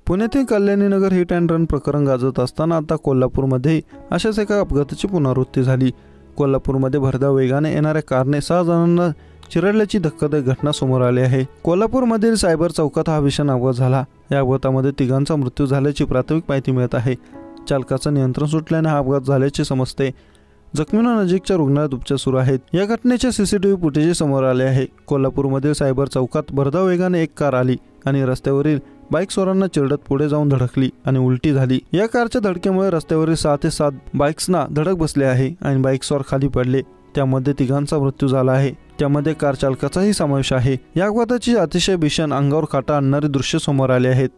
पुण्यातील Kalyani Nagar hit and run प्रकरण गाजत असताना आता कोल्हापूरमध्ये अशाच एका अपघाताची पुनरावृत्ती झाली। कोल्हापूरमध्ये भरधाव वेगाने येणाऱ्या कारने 6 जणांना चिरडल्याची धक्कादायक घटना समोर आली आहे। कोल्हापूरमधील सायबर चौकात हा भीषण अपघात झाला। या अपघातामध्ये 3 मृत्यू झाल्याची प्राथमिक माहिती मिळत आहे। चालकाचं नियंत्रण सुटल्याने हा अपघात झाल्याचे समजते। जखमींना नजीकच्या रुग्णालयात उपचार सुरू आहेत। या घटनेचे सीसीटीव्ही फुटेज समोर आले आहे। कोल्हापूरमधील सायबर चौकात भरधाव वेगाने एक कार आली आणि रस्त्यावरील बाईक स्वारांना चिरडत पुढे जाऊन धडकली आणि उलटी झाली। या कारच्या धडकेमुळे रस्त्यावरील 6 ते 7 बाईक्सना धडक बसले आहे आणि बाईक स्वार खाली पडले। त्यामध्ये 3 मृत्यू झाला आहे। त्यामध्ये कार चालकाचाही समावेश आहे। या अपघाताची अतिशय भीषण अंगावर काटा आणणारी दृश्य समोर आले आहेत।